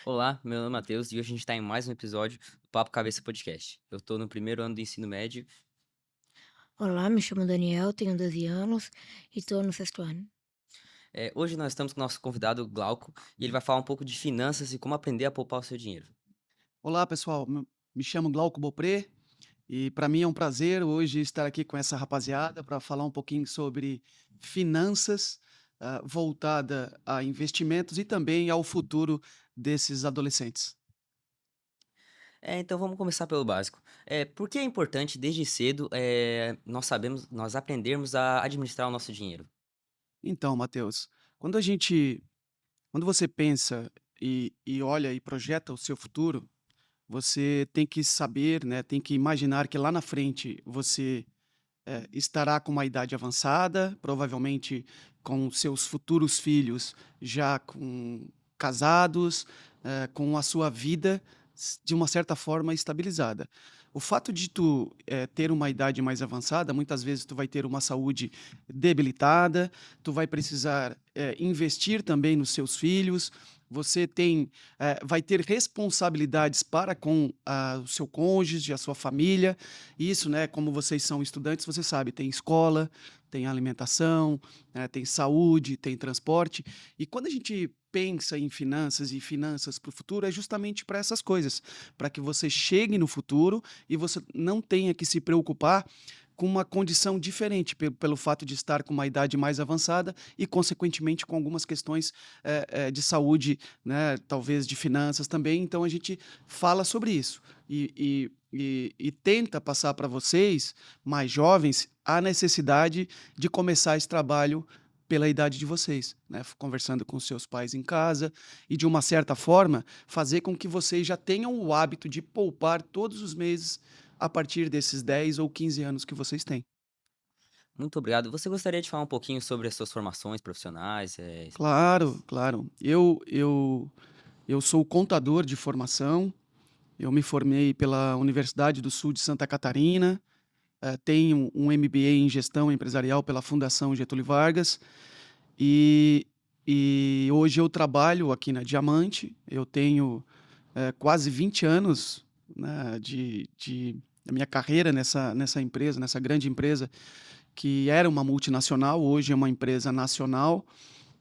Olá, meu nome é Matheus e hoje a gente está em mais um episódio do Papo Cabeça Podcast. Eu estou no primeiro ano do ensino médio. Olá, me chamo Daniel, tenho 12 anos e estou no sexto ano. Hoje nós estamos com o nosso convidado Glauco e ele vai falar um pouco de finanças e como aprender a poupar o seu dinheiro. Olá, pessoal. Me chamo Glauco Beaupré e para mim é um prazer hoje estar aqui com essa rapaziada para falar um pouquinho sobre finanças, voltada a investimentos e também ao futuro desses adolescentes. Então vamos começar pelo básico. Por que é importante desde cedo nós aprendermos a administrar o nosso dinheiro? Então, Matheus, quando a gente, quando você pensa e olha e projeta o seu futuro, você tem que saber, né? Tem que imaginar que lá na frente você estará com uma idade avançada, provavelmente com seus futuros filhos já casados, com a sua vida de uma certa forma estabilizada. O fato de tu ter uma idade mais avançada, muitas vezes tu vai ter uma saúde debilitada, tu vai precisar investir também nos seus filhos, você vai ter responsabilidades para com o seu cônjuge, a sua família. Isso, né, como vocês são estudantes, você sabe, tem escola, tem alimentação, né, tem saúde, tem transporte. E quando a gente pensa em finanças e finanças para o futuro, é justamente para essas coisas, para que você chegue no futuro e você não tenha que se preocupar com uma condição diferente, pelo fato de estar com uma idade mais avançada e, consequentemente, com algumas questões de saúde, né, talvez de finanças também. Então, a gente fala sobre isso e tenta passar para vocês, mais jovens, a necessidade de começar esse trabalho pela idade de vocês, né? Conversando com seus pais em casa e, de uma certa forma, fazer com que vocês já tenham o hábito de poupar todos os meses a partir desses 10 ou 15 anos que vocês têm. Muito obrigado. Você gostaria de falar um pouquinho sobre as suas formações profissionais? Claro, claro. Eu sou contador de formação. Eu me formei pela Universidade do Sul de Santa Catarina. Tenho um MBA em gestão empresarial pela Fundação Getúlio Vargas. E, e hoje eu trabalho aqui na Diamante. Eu tenho quase 20 anos, né, da minha carreira nessa empresa, nessa grande empresa, que era uma multinacional, hoje é uma empresa nacional.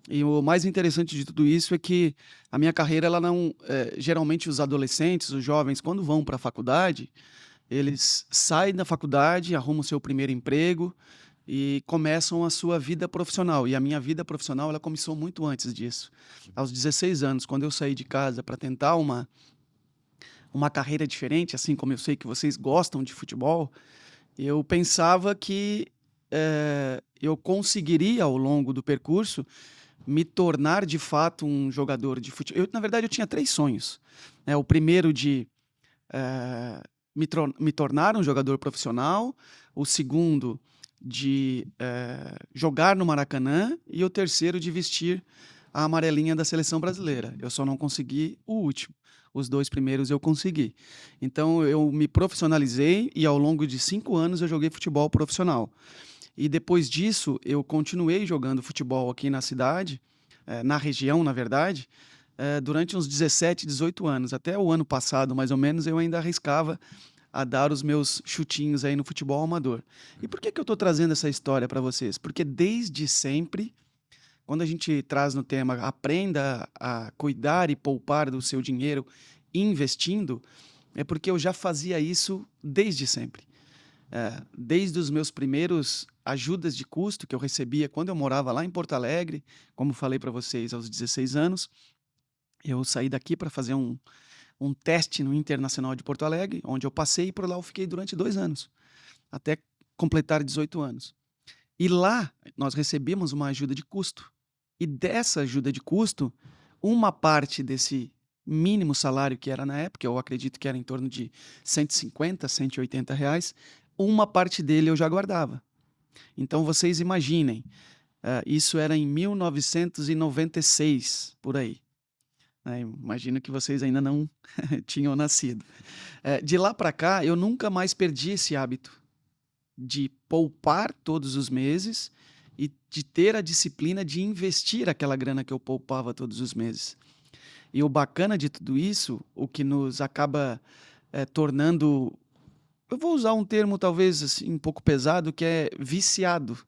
E o mais interessante de tudo isso é que a minha carreira, ela não. Geralmente, os adolescentes, os jovens, quando vão para a faculdade, eles saem da faculdade, arrumam o seu primeiro emprego e começam a sua vida profissional. E a minha vida profissional, ela começou muito antes disso. Aos 16 anos, quando eu saí de casa para tentar uma carreira diferente, assim como eu sei que vocês gostam de futebol, eu pensava que eu conseguiria, ao longo do percurso, me tornar de fato um jogador de futebol. Na verdade, eu tinha 3 sonhos, né. O primeiro de me tornar um jogador profissional, o segundo de jogar no Maracanã e o terceiro de vestir a amarelinha da seleção brasileira. Eu só não consegui o último. Os 2 primeiros eu consegui. Então eu me profissionalizei e, ao longo de 5 anos, eu joguei futebol profissional. E depois disso, eu continuei jogando futebol aqui na cidade, na região, na verdade, durante uns 17, 18 anos. Até o ano passado, mais ou menos, eu ainda arriscava a dar os meus chutinhos aí no futebol amador. E por que que eu estou trazendo essa história para vocês? Porque desde sempre, quando a gente traz no tema aprenda a cuidar e poupar do seu dinheiro investindo, é porque eu já fazia isso desde sempre. Desde os meus primeiros ajudas de custo que eu recebia quando eu morava lá em Porto Alegre, como falei para vocês, aos 16 anos, eu saí daqui para fazer um teste no Internacional de Porto Alegre, onde eu passei e por lá eu fiquei durante 2 anos, até completar 18 anos. E lá nós recebemos uma ajuda de custo. E dessa ajuda de custo, uma parte desse mínimo salário que era na época, eu acredito que era em torno de 150, R$ 180, uma parte dele eu já guardava. Então vocês imaginem, isso era em 1996, por aí. né, imagino que vocês ainda não tinham nascido. De lá para cá, eu nunca mais perdi esse hábito de poupar todos os meses e de ter a disciplina de investir aquela grana que eu poupava todos os meses. E o bacana de tudo isso, o que nos acaba tornando, eu vou usar um termo talvez assim, um pouco pesado, que é viciado.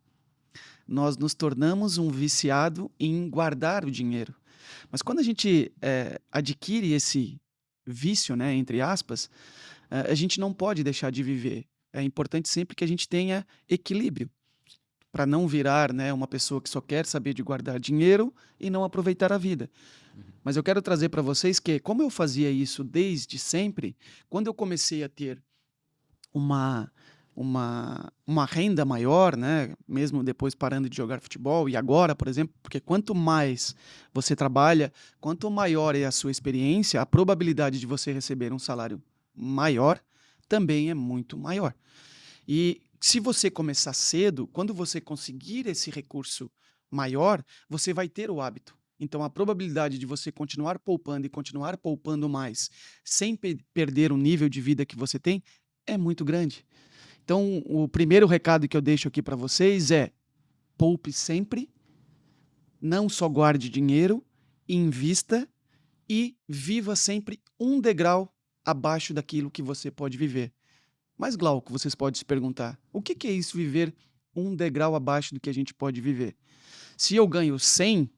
Nós nos tornamos um viciado em guardar o dinheiro. Mas quando a gente adquire esse vício, né, entre aspas, a gente não pode deixar de viver. É importante sempre que a gente tenha equilíbrio, para não virar, né, uma pessoa que só quer saber de guardar dinheiro e não aproveitar a vida. Uhum. Mas eu quero trazer para vocês que, como eu fazia isso desde sempre, quando eu comecei a ter uma uma renda maior, né, mesmo depois parando de jogar futebol e agora, por exemplo, porque quanto mais você trabalha, quanto maior é a sua experiência, a probabilidade de você receber um salário maior também é muito maior. E se você começar cedo, quando você conseguir esse recurso maior, você vai ter o hábito. Então, a probabilidade de você continuar poupando e continuar poupando mais, sem perder o nível de vida que você tem, é muito grande. Então, o primeiro recado que eu deixo aqui para vocês é: poupe sempre, não só guarde dinheiro, invista e viva sempre um degrau abaixo daquilo que você pode viver. Mas, Glauco, vocês podem se perguntar: o que que é isso, viver um degrau abaixo do que a gente pode viver? Se eu ganho 100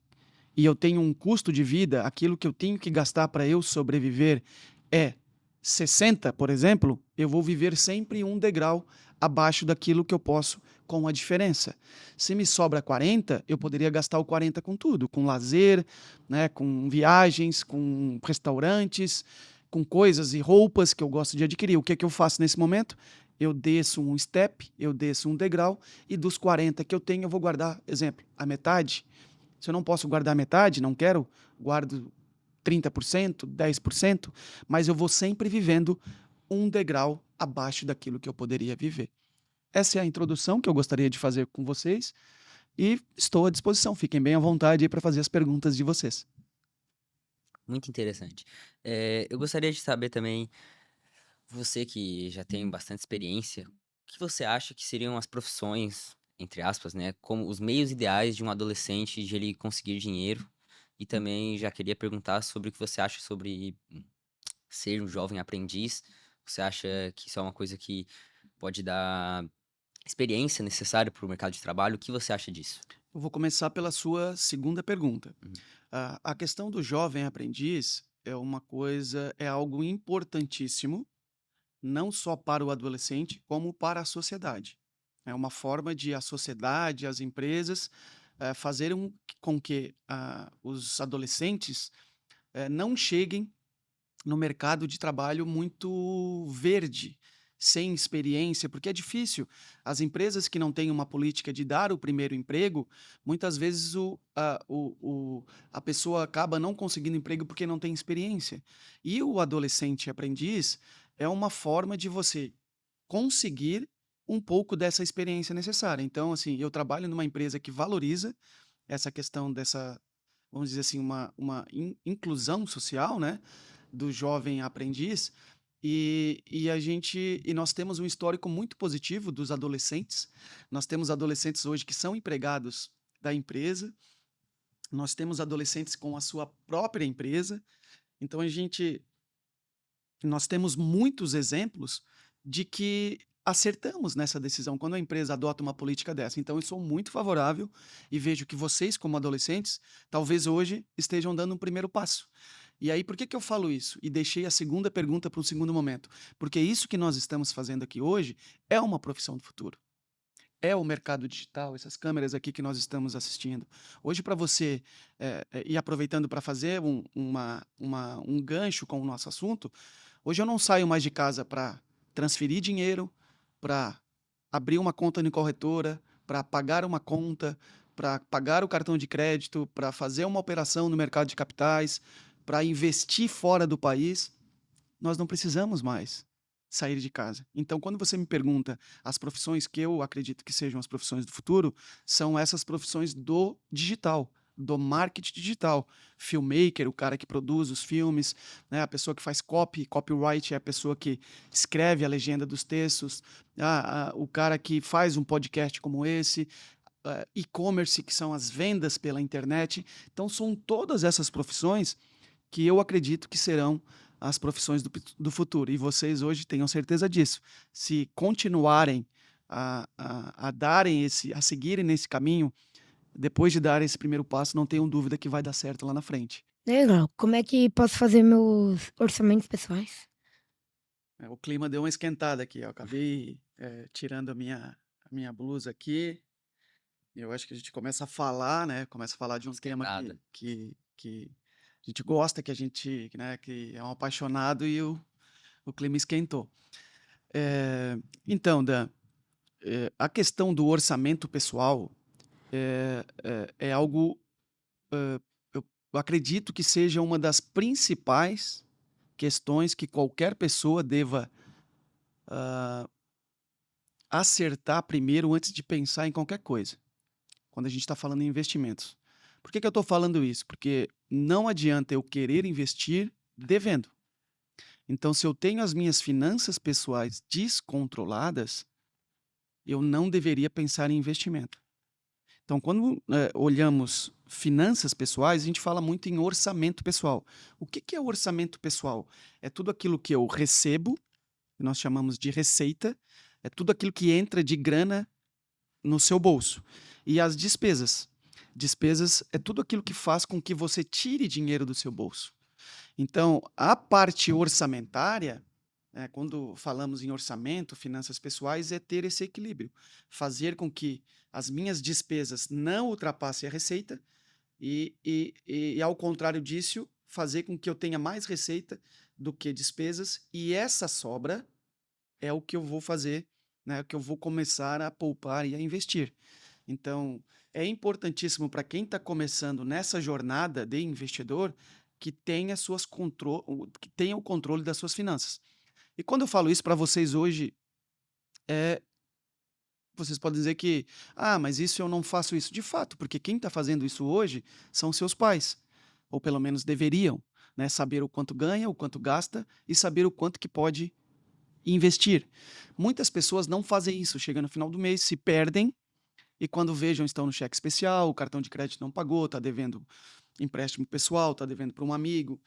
e eu tenho um custo de vida, aquilo que eu tenho que gastar para eu sobreviver é 60, por exemplo, eu vou viver sempre um degrau abaixo daquilo que eu posso, com a diferença. Se me sobra 40, eu poderia gastar o 40 com tudo, com lazer, né, com viagens, com restaurantes, com coisas e roupas que eu gosto de adquirir. O que é que eu faço nesse momento? Eu desço um step, eu desço um degrau, e dos 40 que eu tenho, eu vou guardar, exemplo, a metade. Se eu não posso guardar metade, não quero, guardo 30%, 10%, mas eu vou sempre vivendo um degrau abaixo daquilo que eu poderia viver. Essa é a introdução que eu gostaria de fazer com vocês e estou à disposição. Fiquem bem à vontade para fazer as perguntas de vocês. Muito interessante. Eu gostaria de saber também, você que já tem bastante experiência, o que você acha que seriam as profissões, entre aspas, né, como os meios ideais de um adolescente de ele conseguir dinheiro? E também já queria perguntar sobre o que você acha sobre ser um jovem aprendiz. Você acha que isso é uma coisa que pode dar experiência necessária para o mercado de trabalho? O que você acha disso? Eu vou começar pela sua segunda pergunta. Uhum. A questão do jovem aprendiz é algo importantíssimo, não só para o adolescente, como para a sociedade. É uma forma de a sociedade, as empresas, fazerem com que os adolescentes não cheguem no mercado de trabalho muito verde, sem experiência, porque é difícil. As empresas que não têm uma política de dar o primeiro emprego, muitas vezes a pessoa acaba não conseguindo emprego porque não tem experiência. E o adolescente aprendiz é uma forma de você conseguir um pouco dessa experiência necessária. Então, assim, eu trabalho numa empresa que valoriza essa questão dessa, vamos dizer assim, uma inclusão social, né, do jovem aprendiz, e nós temos um histórico muito positivo dos adolescentes. Nós temos adolescentes hoje que são empregados da empresa, nós temos adolescentes com a sua própria empresa, então nós temos muitos exemplos de que acertamos nessa decisão quando a empresa adota uma política dessa. Então, eu sou muito favorável e vejo que vocês, como adolescentes, talvez hoje estejam dando um primeiro passo. E aí, por que que eu falo isso? E deixei a segunda pergunta para um segundo momento. Porque isso que nós estamos fazendo aqui hoje é uma profissão do futuro. É o mercado digital, essas câmeras aqui que nós estamos assistindo. Hoje, para você, e aproveitando para fazer um gancho com o nosso assunto, hoje eu não saio mais de casa para transferir dinheiro, para abrir uma conta em corretora, para pagar uma conta, para pagar o cartão de crédito, para fazer uma operação no mercado de capitais, para investir fora do país. Nós não precisamos mais sair de casa. Então, quando você me pergunta as profissões que eu acredito que sejam as profissões do futuro, são essas profissões do digital, do marketing digital. Filmmaker, o cara que produz os filmes, né? A pessoa que faz copyright é a pessoa que escreve a legenda dos textos, o cara que faz um podcast como esse, e-commerce, que são as vendas pela internet. Então, são todas essas profissões que eu acredito que serão as profissões do futuro. E vocês hoje tenham certeza disso. Se continuarem a seguirem nesse caminho, depois de dar esse primeiro passo, não tenham dúvida que vai dar certo lá na frente. Legal. Como é que posso fazer meus orçamentos pessoais? O clima deu uma esquentada aqui. Eu acabei tirando a minha blusa aqui. Eu acho que a gente começa a falar, né? Começa a falar de um tema Esquentada. que a gente gosta, que a gente, né, que é um apaixonado e o clima esquentou. Então, Dan, a questão do orçamento pessoal é algo, eu acredito que seja uma das principais questões que qualquer pessoa deva acertar primeiro antes de pensar em qualquer coisa, quando a gente está falando em investimentos. Por que eu estou falando isso? Porque não adianta eu querer investir devendo. Então, se eu tenho as minhas finanças pessoais descontroladas, eu não deveria pensar em investimento. Então, quando olhamos finanças pessoais, a gente fala muito em orçamento pessoal. O que é orçamento pessoal? É tudo aquilo que eu recebo, que nós chamamos de receita, é tudo aquilo que entra de grana no seu bolso. E as despesas. Despesas é tudo aquilo que faz com que você tire dinheiro do seu bolso. Então, a parte orçamentária, quando falamos em orçamento, finanças pessoais, é ter esse equilíbrio. Fazer com que as minhas despesas não ultrapassem a receita e ao contrário disso, fazer com que eu tenha mais receita do que despesas. E essa sobra é o que eu vou fazer, né, que eu vou começar a poupar e a investir. Então, é importantíssimo para quem está começando nessa jornada de investidor que tenha que tenha o controle das suas finanças. E quando eu falo isso para vocês hoje, vocês podem dizer que, mas isso eu não faço isso. De fato, porque quem está fazendo isso hoje são seus pais, ou pelo menos deveriam, né, saber o quanto ganha, o quanto gasta e saber o quanto que pode investir. Muitas pessoas não fazem isso, chega no final do mês, se perdem e quando vejam estão no cheque especial, o cartão de crédito não pagou, está devendo empréstimo pessoal, está devendo para um amigo.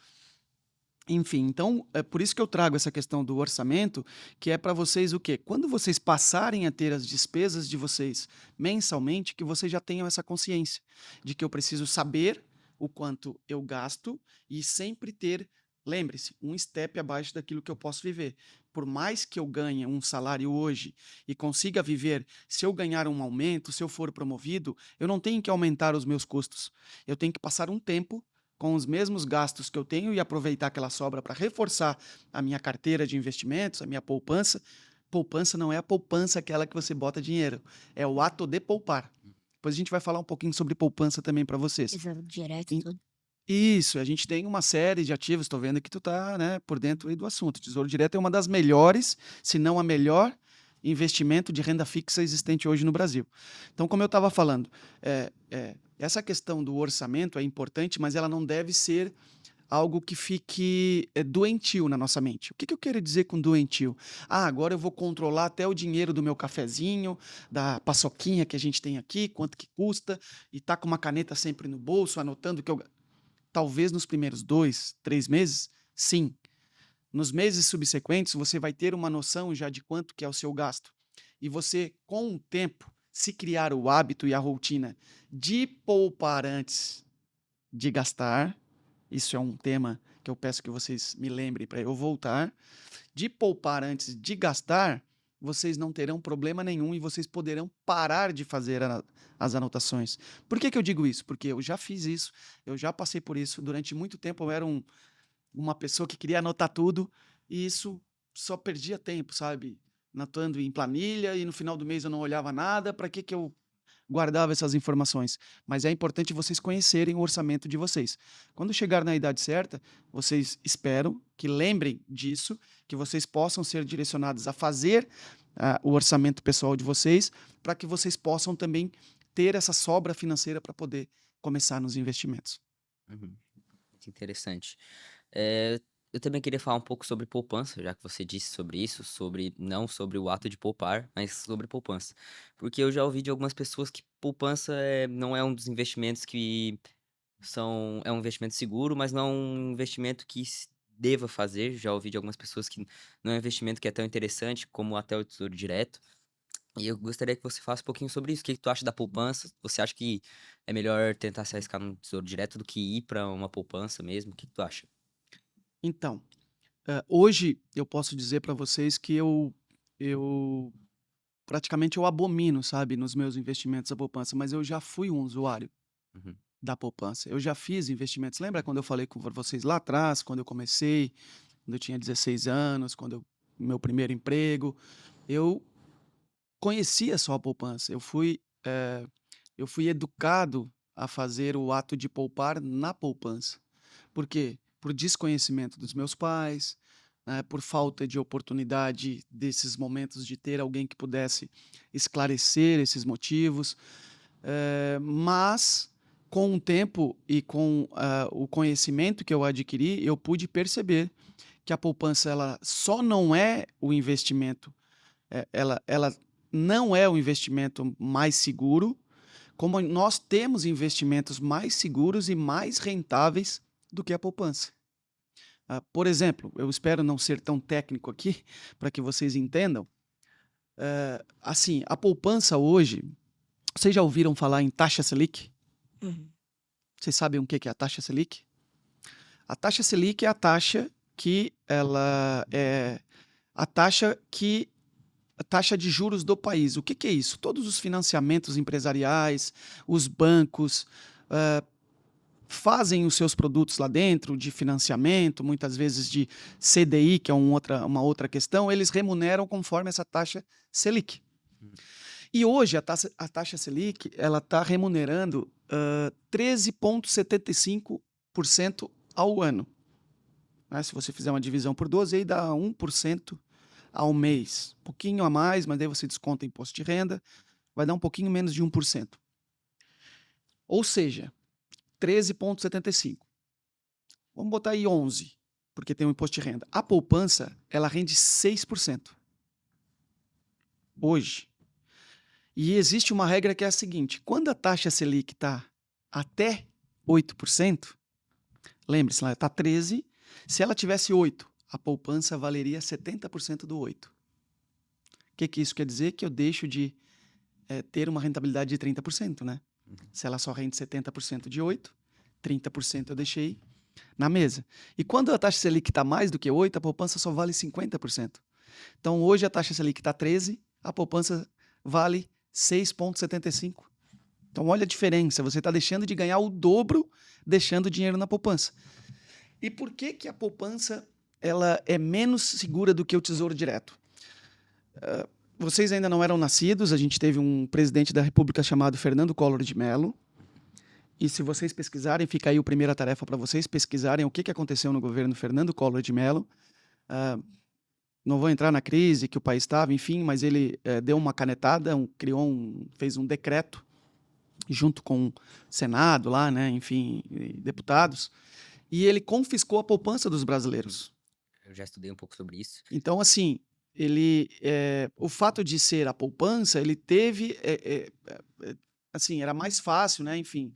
Enfim, então é por isso que eu trago essa questão do orçamento, que é para vocês o quê? Quando vocês passarem a ter as despesas de vocês mensalmente, que vocês já tenham essa consciência de que eu preciso saber o quanto eu gasto e sempre ter, lembre-se, um step abaixo daquilo que eu posso viver. Por mais que eu ganhe um salário hoje e consiga viver, se eu ganhar um aumento, se eu for promovido, eu não tenho que aumentar os meus custos. Eu tenho que passar um tempo com os mesmos gastos que eu tenho e aproveitar aquela sobra para reforçar a minha carteira de investimentos, a minha poupança. Poupança não é a poupança aquela que você bota dinheiro, é o ato de poupar. Depois a gente vai falar um pouquinho sobre poupança também para vocês. Tesouro direto e Em- tudo. Isso, a gente tem uma série de ativos, estou vendo que tu tá, né, por dentro aí do assunto. Tesouro Direto é uma das melhores, se não a melhor investimento de renda fixa existente hoje no Brasil. Então, como eu estava falando, essa questão do orçamento é importante, mas ela não deve ser algo que fique doentio na nossa mente. O que eu quero dizer com doentio? Agora eu vou controlar até o dinheiro do meu cafezinho, da paçoquinha que a gente tem aqui, quanto que custa, e tá com uma caneta sempre no bolso, anotando o que eu... Talvez nos primeiros 2, 3 meses, sim. Nos meses subsequentes, você vai ter uma noção já de quanto que é o seu gasto. E você, com o tempo, se criar o hábito e a rotina de poupar antes de gastar, isso é um tema que eu peço que vocês me lembrem para eu voltar, de poupar antes de gastar, vocês não terão problema nenhum e vocês poderão parar de fazer as anotações. Por que eu digo isso? Porque eu já fiz isso, eu já passei por isso. Durante muito tempo eu era uma pessoa que queria anotar tudo e isso só perdia tempo, sabe? Anotando em planilha e no final do mês eu não olhava nada. Para que eu guardava essas informações? Mas é importante vocês conhecerem o orçamento de vocês. Quando chegar na idade certa, vocês esperam que lembrem disso, que vocês possam ser direcionados a fazer o orçamento pessoal de vocês, para que vocês possam também ter essa sobra financeira para poder começar nos investimentos. Uhum. Muito interessante. Eh, eu também queria falar um pouco sobre poupança, já que você disse sobre isso, sobre não sobre o ato de poupar, mas sobre poupança. Porque eu já ouvi de algumas pessoas que poupança não é um dos investimentos que é um investimento seguro, mas não é um investimento que se deva fazer. Já ouvi de algumas pessoas que não é um investimento que é tão interessante como até o Tesouro Direto. E eu gostaria que você falasse um pouquinho sobre isso. O que que tu acha da poupança? Você acha que é melhor tentar se arriscar num Tesouro Direto do que ir para uma poupança mesmo? O que que tu acha? Então, hoje eu posso dizer para vocês que eu praticamente eu abomino, sabe, nos meus investimentos a poupança, mas eu já fui um usuário Uhum, da poupança. Eu já fiz investimentos. Lembra quando eu falei com vocês lá atrás, quando eu comecei, quando eu tinha 16 anos, meu primeiro emprego, eu conhecia só a poupança. Eu fui educado a fazer o ato de poupar na poupança. Por quê? Por desconhecimento dos meus pais, né, por falta de oportunidade desses momentos de ter alguém que pudesse esclarecer esses motivos. Mas com o tempo e com o conhecimento que eu adquiri, eu pude perceber que a poupança ela só não é o investimento, ela não é o investimento mais seguro, como nós temos investimentos mais seguros e mais rentáveis do que a poupança. Por exemplo, eu espero não ser tão técnico aqui para que vocês entendam. Assim, a poupança hoje, vocês já ouviram falar em taxa Selic? Uhum. Vocês sabem o que é a taxa Selic? A taxa Selic é a taxa que ela é a taxa que a taxa de juros do país. O que que é isso? Todos os financiamentos empresariais, os bancos, hã, fazem os seus produtos lá dentro de financiamento, muitas vezes de CDI, que é uma outra questão, eles remuneram conforme essa taxa Selic. uhum, E hoje a taxa Selic ela está remunerando 13,75% ao ano. Né? Se você fizer uma divisão por 12, aí dá 1% ao mês. Um pouquinho a mais, mas daí você desconta imposto de renda, vai dar um pouquinho menos de 1%. Ou seja, 13,75. Vamos botar aí 11, porque tem um imposto de renda. A poupança, ela rende 6% hoje. E existe uma regra que é a seguinte: quando a taxa Selic está até 8%, lembre-se, ela está 13, se ela tivesse 8, a poupança valeria 70% do 8. O que, que isso quer dizer? Que eu deixo de ter uma rentabilidade de 30%, né? uhum. Se ela só rende 70% de 8, 30% eu deixei na mesa. E quando a taxa Selic está mais do que 8, a poupança só vale 50%. Então, hoje a taxa Selic está 13, a poupança vale 6,75. Então, olha a diferença. Você está deixando de ganhar o dobro, deixando dinheiro na poupança. E por que que a poupança ela é menos segura do que o Tesouro Direto? Vocês ainda não eram nascidos, a gente teve um presidente da República chamado Fernando Collor de Mello. E se vocês pesquisarem, fica aí a primeira tarefa para vocês pesquisarem o que que aconteceu no governo Fernando Collor de Mello. Ah, não vou entrar na crise que o país estava, enfim, mas ele deu uma canetada, fez um decreto junto com o Senado lá, né, enfim, e deputados, e ele confiscou a poupança dos brasileiros. Eu já estudei um pouco sobre isso. Então, assim, o fato de ser a poupança, ele teve, assim, era mais fácil, né? Enfim,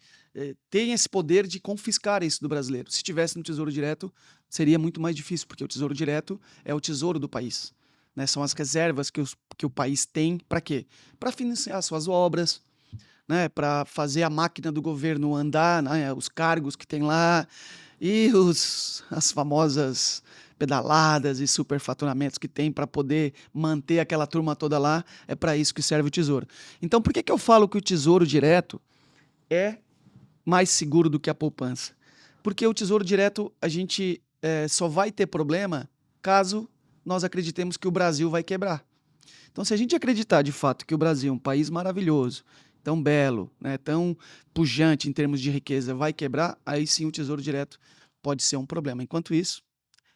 tem esse poder de confiscar isso do brasileiro. Se tivesse no Tesouro Direto, seria muito mais difícil, porque o Tesouro Direto é o tesouro do país, né? São as reservas que o país tem para quê? Para financiar suas obras, né? Para fazer a máquina do governo andar, né? Os cargos que tem lá e as famosas pedaladas e superfaturamentos que tem para poder manter aquela turma toda lá, é para isso que serve o tesouro. Então, por que que eu falo que o tesouro direto é mais seguro do que a poupança? Porque o tesouro direto a gente só vai ter problema caso nós acreditemos que o Brasil vai quebrar. Então, se a gente acreditar de fato que o Brasil é um país maravilhoso, tão belo, né, tão pujante em termos de riqueza, vai quebrar, aí sim o tesouro direto pode ser um problema. Enquanto isso,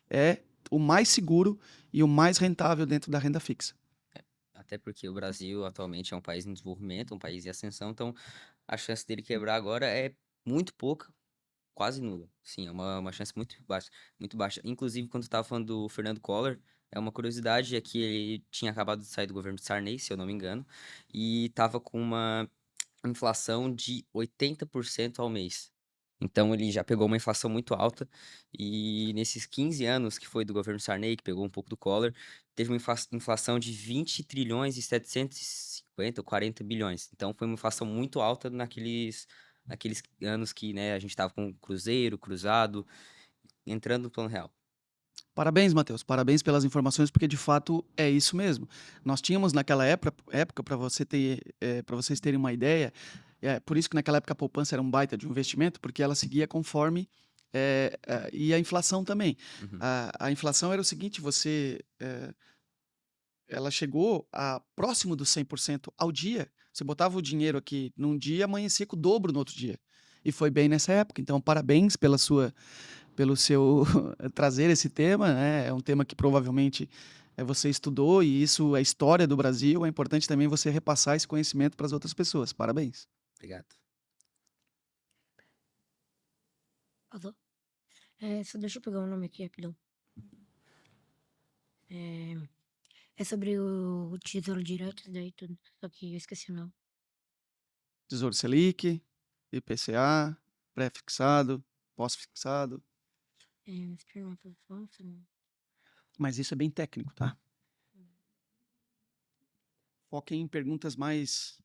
é o mais seguro e o mais rentável dentro da renda fixa. Até porque o Brasil atualmente é um país em desenvolvimento, um país em ascensão, então a chance dele quebrar agora é muito pouca, quase nula. Sim, é uma chance muito baixa, muito baixa. Inclusive, quando tu estava falando do Fernando Collor, é uma curiosidade, é que ele tinha acabado de sair do governo de Sarney, se eu não me engano, e estava com uma inflação de 80% ao mês. Então ele já pegou uma inflação muito alta e nesses 15 anos que foi do governo Sarney, que pegou um pouco do Collor, teve uma inflação de 20 trilhões e 750 ou 40 bilhões. Então foi uma inflação muito alta naqueles anos que, né, a gente estava com cruzeiro, cruzado, entrando no plano real. Parabéns, Matheus. Parabéns pelas informações, porque de fato é isso mesmo. Nós tínhamos naquela época para para vocês terem uma ideia, por isso que naquela época a poupança era um baita de um investimento, porque ela seguia conforme e a inflação também. Uhum. A inflação era o seguinte, ela chegou a próximo dos 100% ao dia. Você botava o dinheiro aqui num dia, amanhecia com o dobro no outro dia. E foi bem nessa época. Então, parabéns pelo seu trazer esse tema, né? É um tema que provavelmente você estudou e isso é história do Brasil. É importante também você repassar esse conhecimento para as outras pessoas. Parabéns. Obrigado. Alô? Só deixa eu pegar o nome aqui rapidão. É, é sobre o Tesouro Direto, daí tudo. Só que eu esqueci o nome. Tesouro Selic, IPCA, pré-fixado, pós-fixado. Espera uma poupança, né? Mas isso é bem técnico, tá? Foquem em perguntas mais.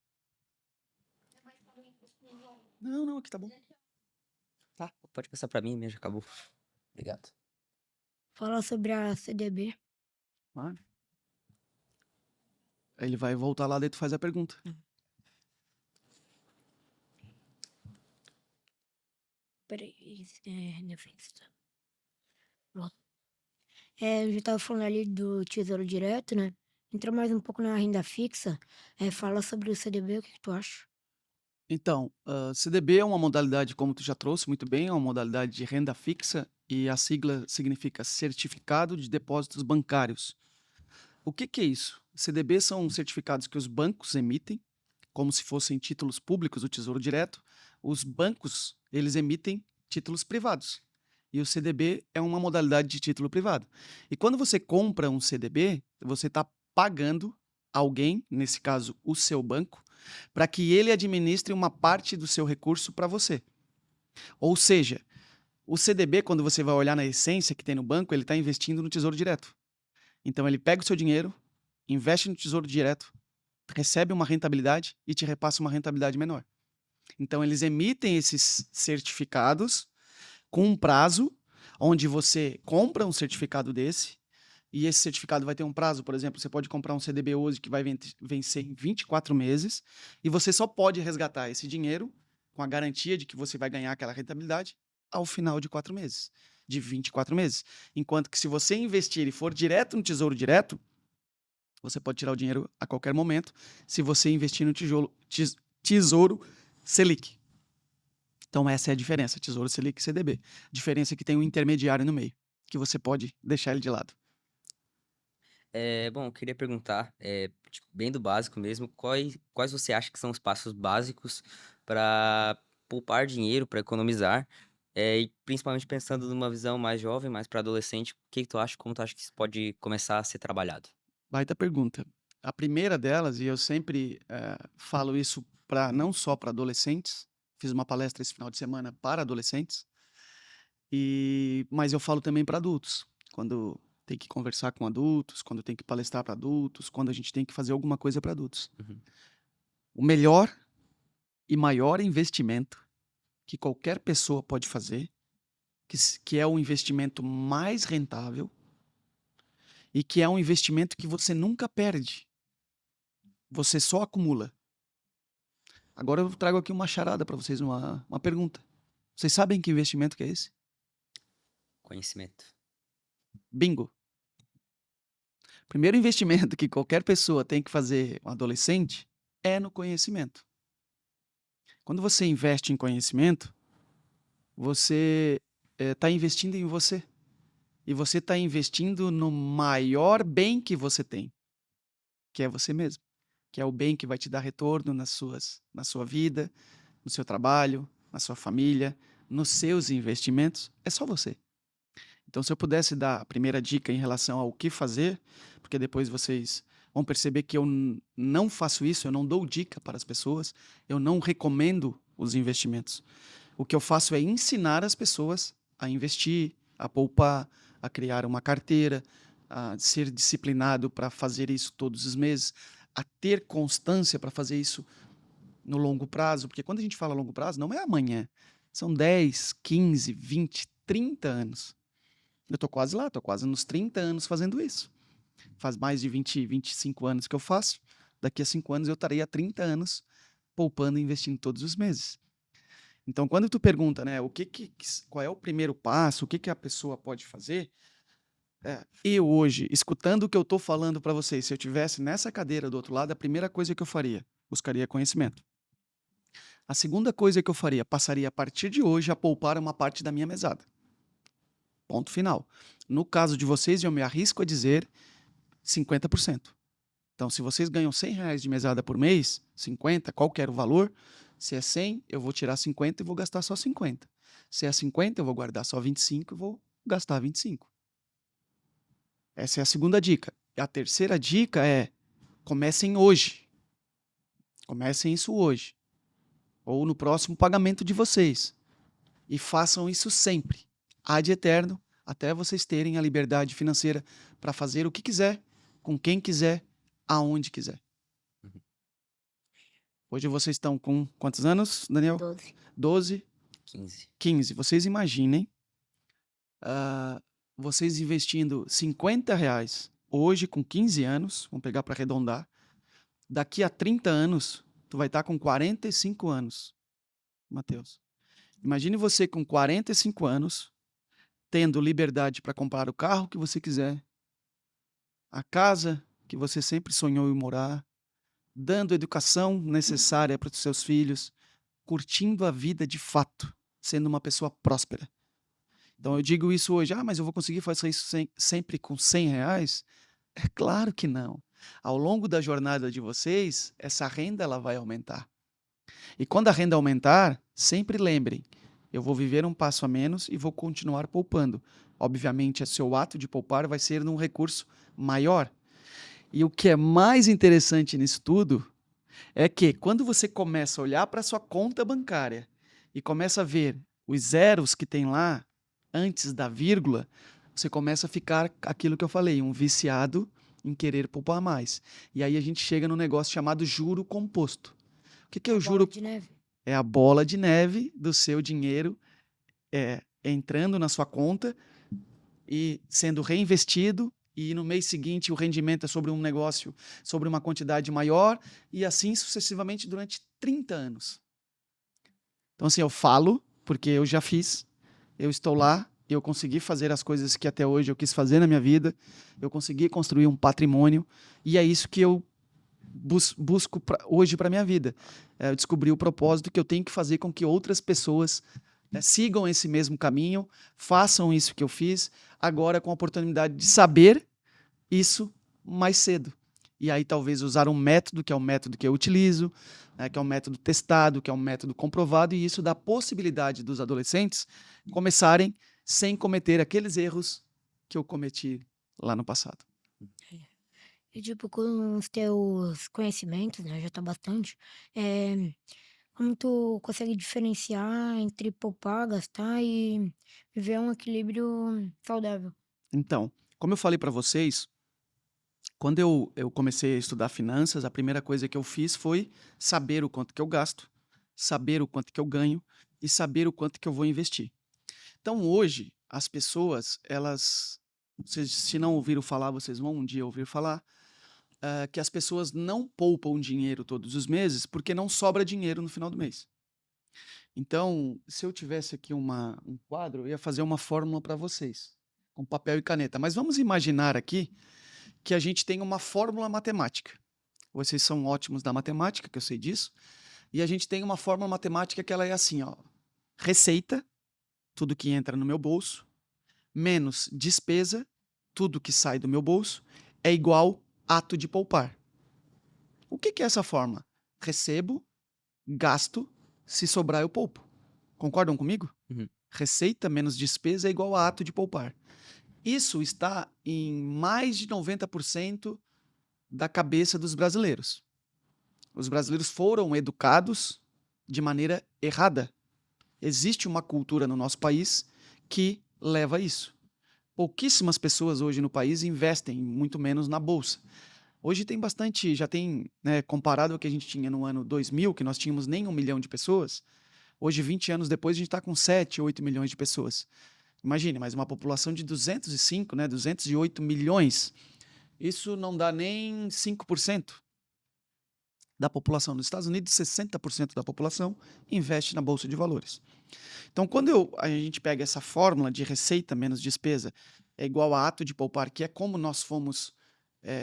Não, não, aqui tá bom. Tá, pode passar para mim mesmo, acabou. Obrigado. Fala sobre a CDB. Ah. Aí ele vai voltar lá, daí tu faz a pergunta. Peraí, renda fixa. Pronto. Eu já tava falando ali do Tesouro Direto, né? Entra mais um pouco na renda fixa. Fala sobre o CDB, o que tu acha? Então, CDB é uma modalidade, como tu já trouxe muito bem, é uma modalidade de renda fixa e a sigla significa Certificado de Depósitos Bancários. O que é isso? CDB são certificados que os bancos emitem, como se fossem títulos públicos do Tesouro Direto. Os bancos, eles emitem títulos privados. E o CDB é uma modalidade de título privado. E quando você compra um CDB, você está pagando alguém, nesse caso o seu banco, para que ele administre uma parte do seu recurso para você. Ou seja, o CDB, quando você vai olhar na essência que tem no banco, ele está investindo no Tesouro Direto. Então ele pega o seu dinheiro, investe no Tesouro Direto, recebe uma rentabilidade e te repassa uma rentabilidade menor. Então eles emitem esses certificados com um prazo onde você compra um certificado desse e esse certificado vai ter um prazo, por exemplo, você pode comprar um CDB hoje que vai vencer em 24 meses e você só pode resgatar esse dinheiro com a garantia de que você vai ganhar aquela rentabilidade ao final de 4 meses, de 24 meses. Enquanto que se você investir e for direto no Tesouro Direto, você pode tirar o dinheiro a qualquer momento se você investir no Tesouro Selic. Então essa é a diferença, Tesouro Selic e CDB. A diferença é que tem um intermediário no meio, que você pode deixar ele de lado. Bom, eu queria perguntar, tipo, bem do básico mesmo, quais você acha que são os passos básicos para poupar dinheiro, para economizar, e principalmente pensando numa visão mais jovem, mais para adolescente, o que que tu acha, como tu acha que isso pode começar a ser trabalhado? Baita pergunta. A primeira delas, e eu sempre falo isso não só para adolescentes, fiz uma palestra esse final de semana para adolescentes, mas eu falo também para adultos, quando tem que conversar com adultos, quando tem que palestrar para adultos, quando a gente tem que fazer alguma coisa para adultos. Uhum. O melhor e maior investimento que qualquer pessoa pode fazer, que é o investimento mais rentável e que é um investimento que você nunca perde, você só acumula. Agora eu trago aqui uma charada para vocês, uma pergunta. Vocês sabem que investimento que é esse? Conhecimento. Bingo. Primeiro investimento que qualquer pessoa tem que fazer, um adolescente, é no conhecimento. Quando você investe em conhecimento, você está investindo em você. E você está investindo no maior bem que você tem, que é você mesmo. Que é o bem que vai te dar retorno na sua vida, no seu trabalho, na sua família, nos seus investimentos, é só você. Então, se eu pudesse dar a primeira dica em relação ao que fazer, porque depois vocês vão perceber que eu não faço isso, eu não dou dica para as pessoas, eu não recomendo os investimentos. O que eu faço é ensinar as pessoas a investir, a poupar, a criar uma carteira, a ser disciplinado para fazer isso todos os meses, a ter constância para fazer isso no longo prazo, porque quando a gente fala longo prazo, não é amanhã, são 10, 15, 20, 30 anos. Eu tô quase lá, tô quase nos 30 anos fazendo isso. Faz mais de 20, 25 anos que eu faço. Daqui a 5 anos eu estarei há 30 anos poupando e investindo todos os meses. Então, quando tu pergunta, né, qual é o primeiro passo, o que a pessoa pode fazer, eu hoje, escutando o que eu estou falando para vocês, se eu tivesse nessa cadeira do outro lado, a primeira coisa que eu faria, buscaria conhecimento. A segunda coisa que eu faria, passaria a partir de hoje a poupar uma parte da minha mesada. Ponto final. No caso de vocês, eu me arrisco a dizer 50%. Então, se vocês ganham R$ 100 de mesada por mês, 50, qualquer o valor, se é 100, eu vou tirar 50 e vou gastar só 50. Se é 50, eu vou guardar só 25 e vou gastar 25. Essa é a segunda dica. A terceira dica é: comecem hoje. Comecem isso hoje. Ou no próximo pagamento de vocês. E façam isso sempre. Ad eterno, até vocês terem a liberdade financeira para fazer o que quiser, com quem quiser, aonde quiser. Uhum. Hoje vocês estão com quantos anos, Daniel? 12. 12, 15. 15. Vocês imaginem vocês investindo R$ 50 hoje com 15 anos, vamos pegar para arredondar, daqui a 30 anos, tu vai estar com 45 anos, Matheus. Imagine você com 45 anos, tendo liberdade para comprar o carro que você quiser, a casa que você sempre sonhou em morar, dando a educação necessária para os seus filhos, curtindo a vida de fato, sendo uma pessoa próspera. Então eu digo isso hoje, mas eu vou conseguir fazer isso sempre com R$ 100? É claro que não. Ao longo da jornada de vocês, essa renda ela vai aumentar. E quando a renda aumentar, sempre lembrem, eu vou viver um passo a menos e vou continuar poupando. Obviamente, o seu ato de poupar vai ser num recurso maior. E o que é mais interessante nisso tudo é que quando você começa a olhar para a sua conta bancária e começa a ver os zeros que tem lá antes da vírgula, você começa a ficar aquilo que eu falei, um viciado em querer poupar mais. E aí a gente chega num negócio chamado juro composto. O que é o juro? Bola de neve. É a bola de neve do seu dinheiro entrando na sua conta e sendo reinvestido, e no mês seguinte o rendimento é sobre um negócio, sobre uma quantidade maior, e assim sucessivamente durante 30 anos. Então, assim, eu falo porque eu já fiz, eu estou lá, eu consegui fazer as coisas que até hoje eu quis fazer na minha vida, eu consegui construir um patrimônio, e é isso que eu busco hoje para a minha vida. Eu descobri o propósito que eu tenho que fazer com que outras pessoas sigam esse mesmo caminho, façam isso que eu fiz, agora com a oportunidade de saber isso mais cedo. E aí talvez usar um método, que é o método que eu utilizo, que é um método testado, que é um método comprovado, e isso dá a possibilidade dos adolescentes começarem sem cometer aqueles erros que eu cometi lá no passado. E tipo, com os teus conhecimentos, né, já tá bastante, como tu consegue diferenciar entre poupar, gastar e viver um equilíbrio saudável? Então, como eu falei para vocês, quando eu comecei a estudar finanças, a primeira coisa que eu fiz foi saber o quanto que eu gasto, saber o quanto que eu ganho e saber o quanto que eu vou investir. Então, hoje, as pessoas, vocês, se não ouviram falar, vocês vão um dia ouvir falar, que as pessoas não poupam dinheiro todos os meses porque não sobra dinheiro no final do mês. Então, se eu tivesse aqui um quadro, eu ia fazer uma fórmula para vocês, com papel e caneta. Mas vamos imaginar aqui que a gente tem uma fórmula matemática. Vocês são ótimos da matemática, que eu sei disso. E a gente tem uma fórmula matemática que ela é assim, ó. Receita, tudo que entra no meu bolso, menos despesa, tudo que sai do meu bolso, é igual ato de poupar. O que é essa fórmula? Recebo, gasto, se sobrar eu poupo. Concordam comigo? Uhum. Receita menos despesa é igual a ato de poupar. Isso está em mais de 90% da cabeça dos brasileiros. Os brasileiros foram educados de maneira errada. Existe uma cultura no nosso país que leva a isso. Pouquíssimas pessoas hoje no país investem, muito menos na bolsa. Hoje tem bastante, já tem, né, comparado ao que a gente tinha no ano 2000, que nós tínhamos nem 1 milhão de pessoas, hoje, 20 anos depois, a gente está com 7, 8 milhões de pessoas. Imagine, mas uma população de 205, né, 208 milhões, isso não dá nem 5% da população. Nos Estados Unidos, 60% da população investe na bolsa de valores. Então, quando a gente pega essa fórmula de receita menos despesa é igual a ato de poupar, que é como nós fomos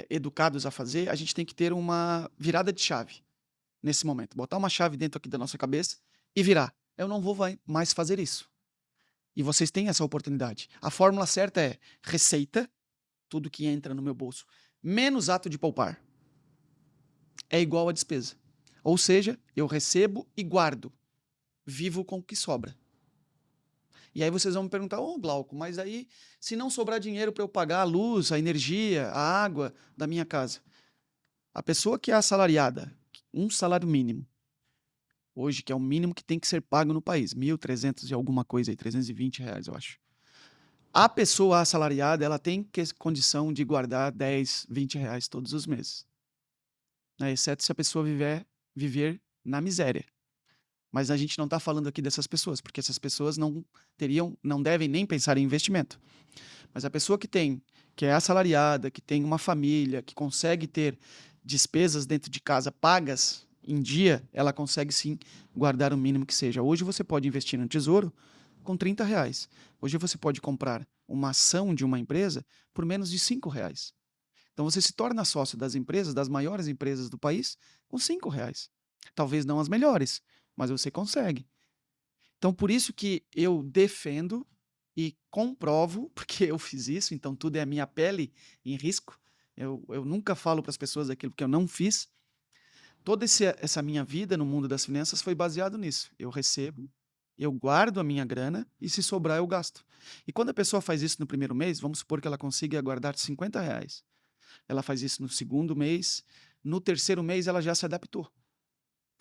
educados a fazer, a gente tem que ter uma virada de chave nesse momento. Botar uma chave dentro aqui da nossa cabeça e virar. Eu não vou mais fazer isso. E vocês têm essa oportunidade. A fórmula certa é receita, tudo que entra no meu bolso, menos ato de poupar, é igual a despesa. Ou seja, eu recebo e guardo. Vivo com o que sobra. E aí vocês vão me perguntar, ô Glauco, mas aí se não sobrar dinheiro para eu pagar a luz, a energia, a água da minha casa, a pessoa que é assalariada, um salário mínimo, hoje, que é o mínimo que tem que ser pago no país, 1.300 e alguma coisa aí, R$ 320, eu acho. A pessoa assalariada, ela tem condição de guardar 10, R$ 20 todos os meses. Né? Exceto se a pessoa viver na miséria. Mas a gente não está falando aqui dessas pessoas, porque essas pessoas não devem nem pensar em investimento. Mas a pessoa que é assalariada, que tem uma família, que consegue ter despesas dentro de casa pagas em dia, ela consegue sim guardar o mínimo que seja. Hoje você pode investir no tesouro com R$ 30. Hoje você pode comprar uma ação de uma empresa por menos de R$ 5. Então você se torna sócio das empresas, das maiores empresas do país, com R$ 5. Talvez não as melhores, mas você consegue. Então, por isso que eu defendo e comprovo, porque eu fiz isso, então tudo é a minha pele em risco. Eu nunca falo para as pessoas aquilo que eu não fiz. Toda essa minha vida no mundo das finanças foi baseado nisso. Eu recebo, eu guardo a minha grana e se sobrar eu gasto. E quando a pessoa faz isso no primeiro mês, vamos supor que ela consiga guardar R$ 50. Ela faz isso no segundo mês, no terceiro mês ela já se adaptou.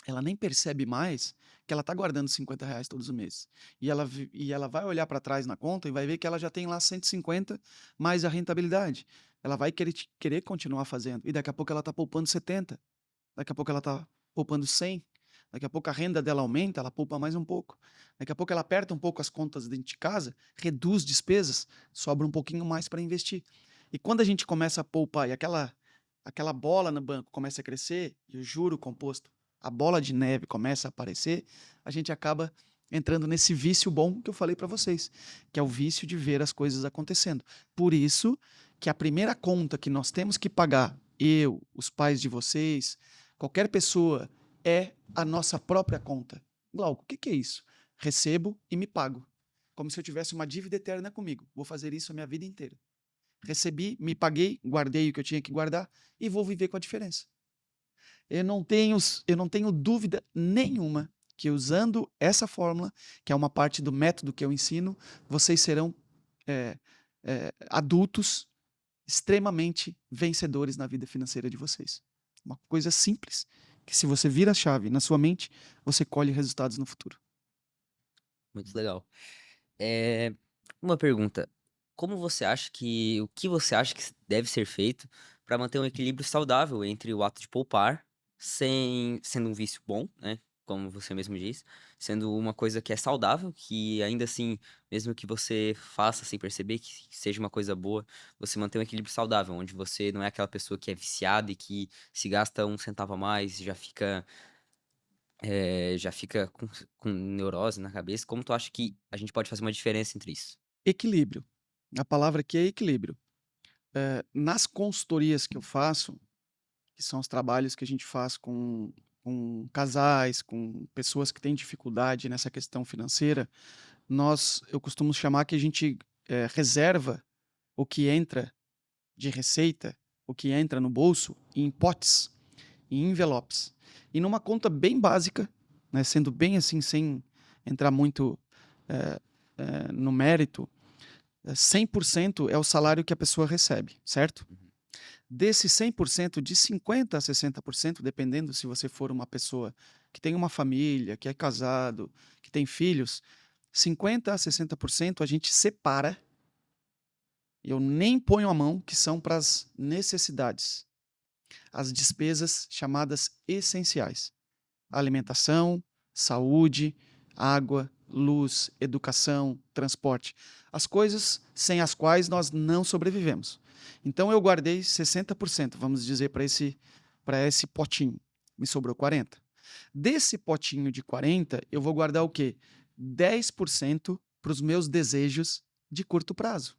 Ela nem percebe mais que ela está guardando R$ 50 todos os meses. E ela vai olhar para trás na conta e vai ver que ela já tem lá 150 mais a rentabilidade. Ela vai querer continuar fazendo. E daqui a pouco ela está poupando 70. Daqui a pouco ela está poupando 100. Daqui a pouco a renda dela aumenta, ela poupa mais um pouco. Daqui a pouco ela aperta um pouco as contas dentro de casa, reduz despesas, sobra um pouquinho mais para investir. E quando a gente começa a poupar e aquela bola no banco começa a crescer, e o juro composto, a bola de neve começa a aparecer, a gente acaba entrando nesse vício bom que eu falei para vocês, que é o vício de ver as coisas acontecendo. Por isso que a primeira conta que nós temos que pagar, eu, os pais de vocês, qualquer pessoa, é a nossa própria conta. Glauco, o que é isso? Recebo e me pago. Como se eu tivesse uma dívida eterna comigo. Vou fazer isso a minha vida inteira. Recebi, me paguei, guardei o que eu tinha que guardar e vou viver com a diferença. Eu não tenho dúvida nenhuma que usando essa fórmula, que é uma parte do método que eu ensino, vocês serão adultos extremamente vencedores na vida financeira de vocês. Uma coisa simples, que se você vira a chave na sua mente, você colhe resultados no futuro. Muito legal. Uma pergunta: o que você acha que deve ser feito para manter um equilíbrio saudável entre o ato de poupar, sendo um vício bom, né, como você mesmo disse, sendo uma coisa que é saudável, que ainda assim, mesmo que você faça sem perceber que seja uma coisa boa, você mantém um equilíbrio saudável, onde você não é aquela pessoa que é viciada e que se gasta um centavo a mais já fica com neurose na cabeça. Como tu acha que a gente pode fazer uma diferença entre isso? Equilíbrio. A palavra aqui é equilíbrio. Nas consultorias que eu faço, que são os trabalhos que a gente faz com casais, com pessoas que têm dificuldade nessa questão financeira, eu costumo chamar que a gente reserva o que entra de receita, o que entra no bolso, em potes, em envelopes. E numa conta bem básica, né, sendo bem assim, sem entrar muito no mérito, 100% é o salário que a pessoa recebe, certo? Uhum. Desse 100%, de 50% a 60%, dependendo se você for uma pessoa que tem uma família, que é casado, que tem filhos, 50% a 60% a gente separa, eu nem ponho a mão, que são para as necessidades, as despesas chamadas essenciais: alimentação, saúde, água, luz, educação, transporte. As coisas sem as quais nós não sobrevivemos. Então eu guardei 60%, vamos dizer, para esse potinho. Me sobrou 40%. Desse potinho de 40%, eu vou guardar o quê? 10% para os meus desejos de curto prazo.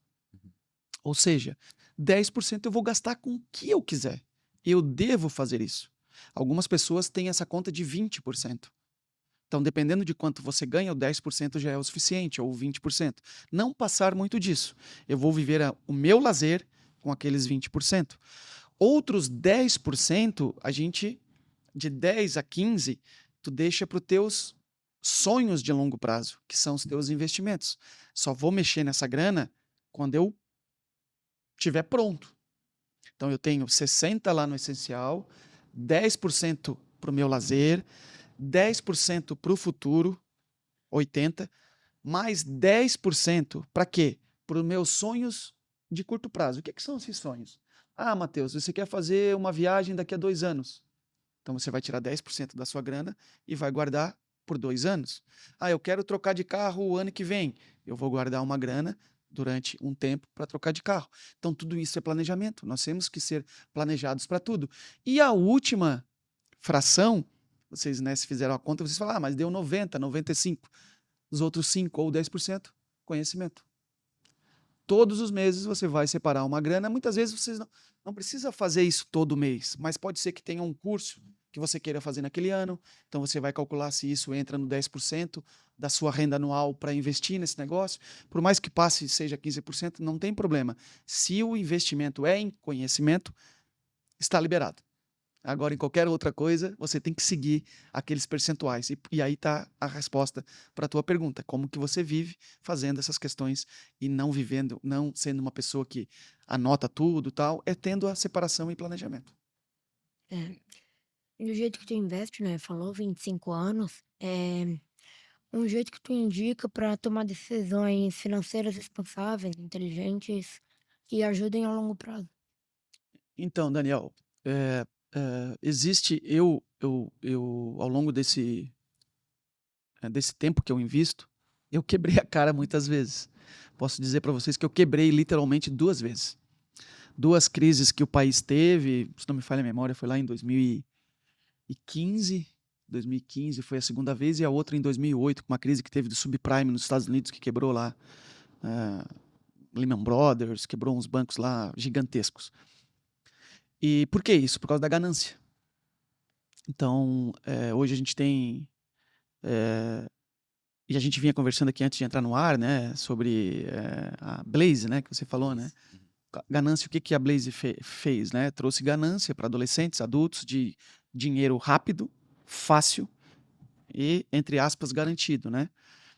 Ou seja, 10% eu vou gastar com o que eu quiser. Eu devo fazer isso. Algumas pessoas têm essa conta de 20%. Então, dependendo de quanto você ganha, o 10% já é o suficiente, ou 20%. Não passar muito disso. Eu vou viver o meu lazer com aqueles 20%. Outros 10%, de 10 a 15, tu deixa para os teus sonhos de longo prazo, que são os teus investimentos. Só vou mexer nessa grana quando eu estiver pronto. Então, eu tenho 60% lá no essencial, 10% para o meu lazer, 10% para o futuro, 80%, mais 10% para quê? Para os meus sonhos de curto prazo. O que são esses sonhos? Ah, Matheus, você quer fazer uma viagem daqui a 2 anos. Então, você vai tirar 10% da sua grana e vai guardar por 2 anos. Ah, eu quero trocar de carro o ano que vem. Eu vou guardar uma grana durante um tempo para trocar de carro. Então, tudo isso é planejamento. Nós temos que ser planejados para tudo. E a última fração, vocês, né, se fizeram a conta, vocês falam, mas deu 90%, 95%. Os outros 5% ou 10%, conhecimento. Todos os meses você vai separar uma grana. Muitas vezes você não precisa fazer isso todo mês, mas pode ser que tenha um curso que você queira fazer naquele ano. Então você vai calcular se isso entra no 10% da sua renda anual para investir nesse negócio. Por mais que passe seja 15%, não tem problema. Se o investimento é em conhecimento, está liberado. Agora, em qualquer outra coisa, você tem que seguir aqueles percentuais. E aí está a resposta para a tua pergunta. Como que você vive fazendo essas questões e não vivendo, não sendo uma pessoa que anota tudo e tal, é tendo a separação e planejamento. É. Do jeito que tu investe, né? Falou 25 anos, um jeito que tu indica para tomar decisões financeiras responsáveis, inteligentes, que ajudem a longo prazo. Então, Daniel, existe, ao longo desse tempo que eu invisto, eu quebrei a cara muitas vezes. Posso dizer para vocês que eu quebrei literalmente 2 vezes. 2 crises que o país teve, se não me falha a memória, foi lá em 2015. 2015 foi a segunda vez, e a outra em 2008, com uma crise que teve do subprime nos Estados Unidos, que quebrou lá Lehman Brothers, quebrou uns bancos lá gigantescos. E por que isso? Por causa da ganância. Então, hoje a gente tem... e a gente vinha conversando aqui antes de entrar no ar, né, sobre a Blaze, né, que você falou, né? Ganância, o que a Blaze fez, né? Trouxe ganância para adolescentes, adultos, de dinheiro rápido, fácil e, entre aspas, garantido, né?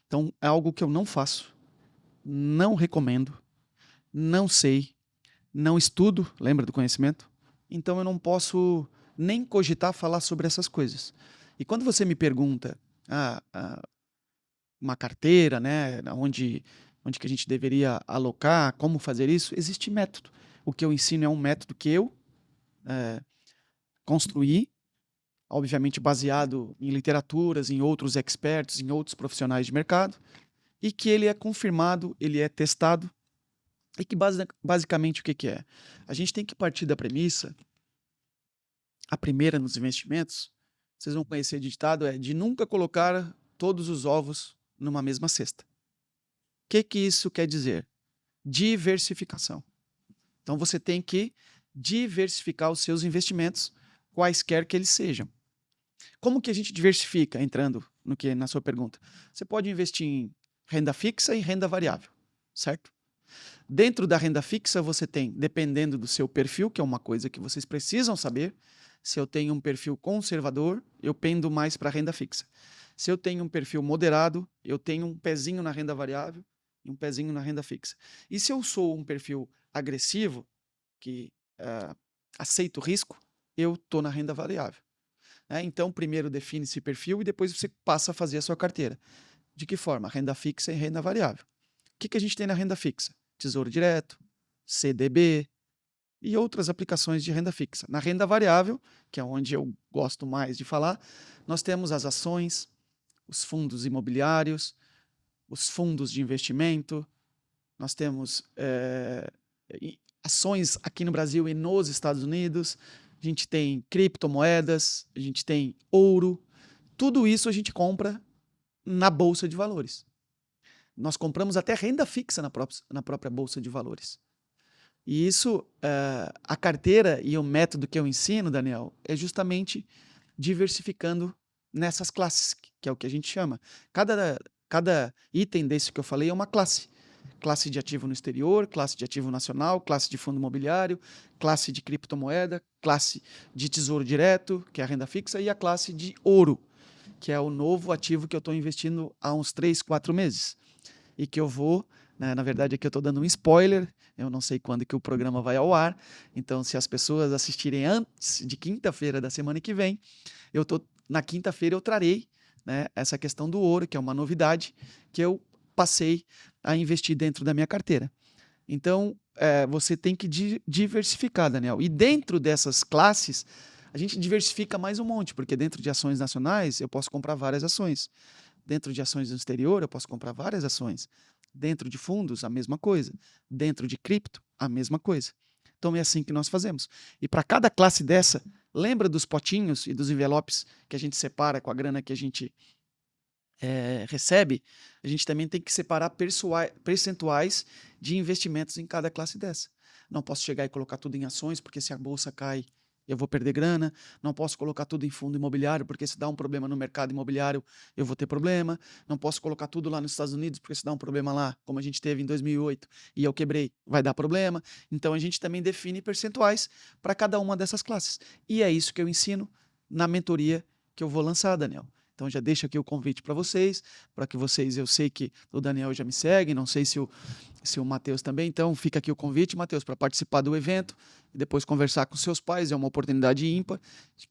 Então, é algo que eu não faço, não recomendo, não sei, não estudo, lembra do conhecimento? Então, eu não posso nem cogitar falar sobre essas coisas. E quando você me pergunta uma carteira, né, onde que a gente deveria alocar, como fazer isso, existe método. O que eu ensino é um método que eu construí, obviamente baseado em literaturas, em outros experts, em outros profissionais de mercado, e que ele é confirmado, ele é testado, e que basicamente o que é? A gente tem que partir da premissa, a primeira nos investimentos, vocês vão conhecer o ditado, de nunca colocar todos os ovos numa mesma cesta. O que isso quer dizer? Diversificação. Então você tem que diversificar os seus investimentos, quaisquer que eles sejam. Como que a gente diversifica, entrando na sua pergunta? Você pode investir em renda fixa e renda variável, certo? Dentro da renda fixa, você tem, dependendo do seu perfil, que é uma coisa que vocês precisam saber, se eu tenho um perfil conservador, eu pendo mais para a renda fixa. Se eu tenho um perfil moderado, eu tenho um pezinho na renda variável e um pezinho na renda fixa. E se eu sou um perfil agressivo, que aceita o risco, eu estou na renda variável. Né? Então, primeiro define esse perfil e depois você passa a fazer a sua carteira. De que forma? Renda fixa e renda variável. O que a gente tem na renda fixa? Tesouro Direto, CDB e outras aplicações de renda fixa. Na renda variável, que é onde eu gosto mais de falar, nós temos as ações, os fundos imobiliários, os fundos de investimento, nós temos ações aqui no Brasil e nos Estados Unidos, a gente tem criptomoedas, a gente tem ouro, tudo isso a gente compra na Bolsa de Valores. Nós compramos até renda fixa na própria Bolsa de Valores. E isso, a carteira e o método que eu ensino, Daniel, é justamente diversificando nessas classes, que é o que a gente chama. Cada item desse que eu falei é uma classe. Classe de ativo no exterior, classe de ativo nacional, classe de fundo imobiliário, classe de criptomoeda, classe de tesouro direto, que é a renda fixa, e a classe de ouro, que é o novo ativo que eu estou investindo há uns 3, 4 meses. E que eu vou, né, na verdade aqui eu estou dando um spoiler, eu não sei quando que o programa vai ao ar, então se as pessoas assistirem antes de quinta-feira da semana que vem, na quinta-feira eu trarei, né, essa questão do ouro, que é uma novidade, que eu passei a investir dentro da minha carteira. Então, você tem que diversificar, Daniel. E dentro dessas classes, a gente diversifica mais um monte, porque dentro de ações nacionais eu posso comprar várias ações. Dentro de ações do exterior, eu posso comprar várias ações. Dentro de fundos, a mesma coisa. Dentro de cripto, a mesma coisa. Então é assim que nós fazemos. E para cada classe dessa, lembra dos potinhos e dos envelopes que a gente separa com a grana que a gente recebe? A gente também tem que separar percentuais de investimentos em cada classe dessa. Não posso chegar e colocar tudo em ações, porque se a bolsa cai, eu vou perder grana. Não posso colocar tudo em fundo imobiliário, porque se dá um problema no mercado imobiliário, eu vou ter problema. Não posso colocar tudo lá nos Estados Unidos, porque se dá um problema lá, como a gente teve em 2008, e eu quebrei, vai dar problema. Então a gente também define percentuais para cada uma dessas classes. E é isso que eu ensino na mentoria que eu vou lançar, Daniel. Então já deixo aqui o convite para que vocês, eu sei que o Daniel já me segue, não sei se o Matheus também, então fica aqui o convite, Matheus, para participar do evento e depois conversar com seus pais, é uma oportunidade ímpar,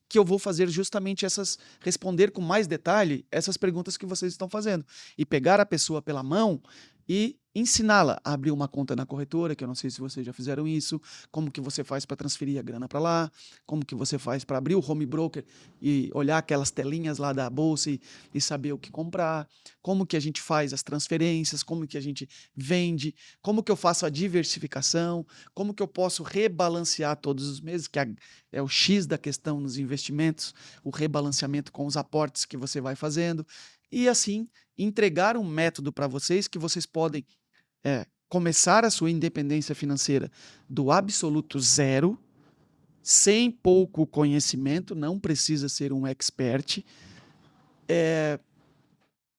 que eu vou fazer justamente responder com mais detalhe essas perguntas que vocês estão fazendo, e pegar a pessoa pela mão e ensiná-la a abrir uma conta na corretora, que eu não sei se vocês já fizeram isso, como que você faz para transferir a grana para lá, como que você faz para abrir o home broker e olhar aquelas telinhas lá da bolsa e saber o que comprar, como que a gente faz as transferências, como que a gente vende, como que eu faço a diversificação, como que eu posso rebalancear todos os meses, que é o X da questão nos investimentos, o rebalanceamento com os aportes que você vai fazendo, e assim entregar um método para vocês que vocês podem começar a sua independência financeira do absoluto zero, sem pouco conhecimento, não precisa ser um expert,